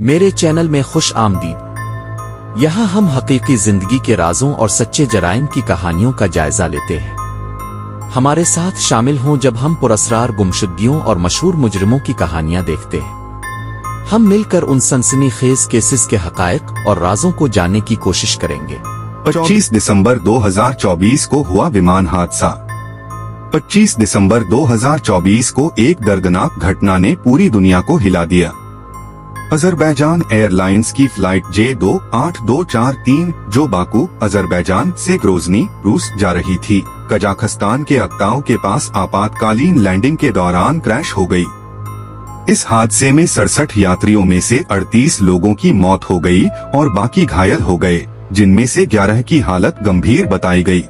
मेरे चैनल में खुश आमदीद। यहाँ हम हकीकी जिंदगी के राजों और सच्चे जराइम की कहानियों का जायजा लेते हैं। हमारे साथ शामिल हों जब हम पुरस्कार गुमशुदगियों और मशहूर मुजरिमों की कहानियां देखते हैं। हम मिलकर उन सनसनीखेज केसेस के हकायक और राजों को जानने की कोशिश करेंगे। 25 दिसंबर 2024 को हुआ विमान हादसा। 25 दिसंबर 2024 को एक दर्दनाक घटना ने पूरी दुनिया को हिला दिया। अजरबैजान एयरलाइंस की फ्लाइट J28243 जो बाकू अजरबैजान से ग्रोजनी रूस जा रही थी, कजाकिस्तान के अक्ताऊ के पास आपातकालीन लैंडिंग के दौरान क्रैश हो गई। इस हादसे में 67 यात्रियों में से 38 लोगों की मौत हो गई और बाकी घायल हो गए, जिनमें से 11 की हालत गंभीर बताई गई।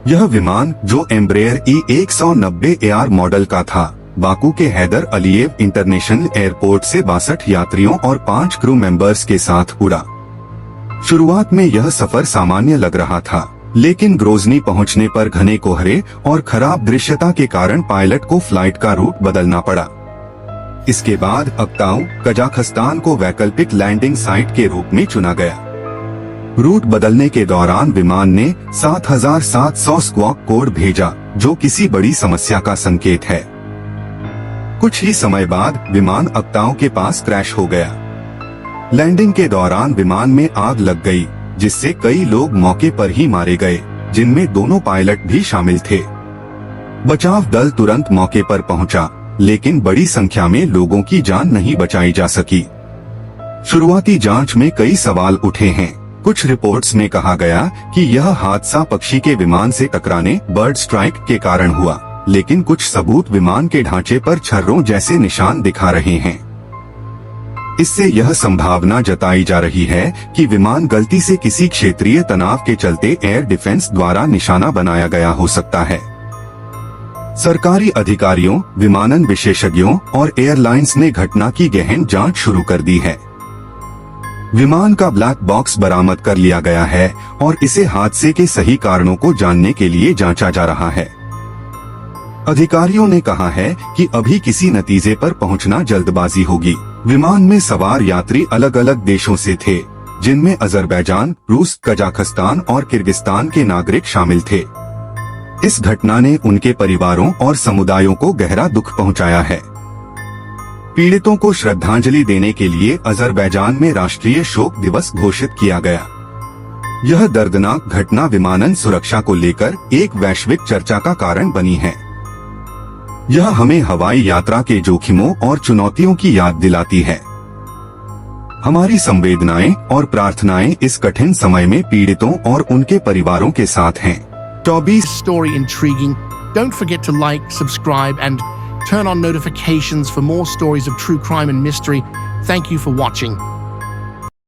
यह विमान जो एम्ब्रेयर E190 AR मॉडल का था, बाकू के हैदर अलीयेव इंटरनेशनल एयरपोर्ट से 62 यात्रियों और 5 क्रू मेंबर्स के साथ उड़ा। शुरुआत में यह सफर सामान्य लग रहा था, लेकिन ग्रोजनी पहुंचने पर घने कोहरे और खराब दृश्यता के कारण पायलट को फ्लाइट का रूट बदलना पड़ा। इसके बाद अक्ताऊ कजाकिस्तान को वैकल्पिक लैंडिंग साइट के रूप में चुना गया। रूट बदलने के दौरान विमान ने 7700 स्क्वाक कोड भेजा, जो किसी बड़ी समस्या का संकेत है। कुछ ही समय बाद विमान अक्ताऊ के पास क्रैश हो गया। लैंडिंग के दौरान विमान में आग लग गई, जिससे कई लोग मौके पर ही मारे गए, जिनमें दोनों पायलट भी शामिल थे। बचाव दल तुरंत मौके पर पहुंचा, लेकिन बड़ी संख्या में लोगों की जान नहीं बचाई जा सकी। शुरुआती जांच में कई सवाल उठे हैं। कुछ रिपोर्ट्स में कहा गया कि यह हादसा पक्षी के विमान से टकराने बर्ड स्ट्राइक के कारण हुआ, लेकिन कुछ सबूत विमान के ढांचे पर छर्रों जैसे निशान दिखा रहे हैं। इससे यह संभावना जताई जा रही है कि विमान गलती से किसी क्षेत्रीय तनाव के चलते एयर डिफेंस द्वारा निशाना बनाया गया हो सकता है। सरकारी अधिकारियों, विमानन विशेषज्ञों और एयरलाइंस ने घटना की गहन जांच शुरू कर दी है। विमान का ब्लैक बॉक्स बरामद कर लिया गया है और इसे हादसे के सही कारणों को जानने के लिए जांचा जा रहा है। अधिकारियों ने कहा है कि अभी किसी नतीजे पर पहुंचना जल्दबाजी होगी। विमान में सवार यात्री अलग अलग देशों से थे, जिनमें अजरबैजान, रूस, कजाकिस्तान और किर्गिस्तान के नागरिक शामिल थे। इस घटना ने उनके परिवारों और समुदायों को गहरा दुख पहुंचाया है। पीड़ितों को श्रद्धांजलि देने के लिए अजरबैजान में राष्ट्रीय शोक दिवस घोषित किया गया। यह दर्दनाक घटना विमानन सुरक्षा को लेकर एक वैश्विक चर्चा का कारण बनी है। यह हमें हवाई यात्रा के जोखिमों और चुनौतियों की याद दिलाती है। हमारी संवेदनाएं और प्रार्थनाएं इस कठिन समय में पीड़ितों और उनके परिवारों के साथ हैं। Story intriguing. Don't forget to like, subscribe and turn on notifications for more stories of true crime and mystery. Thank you for watching.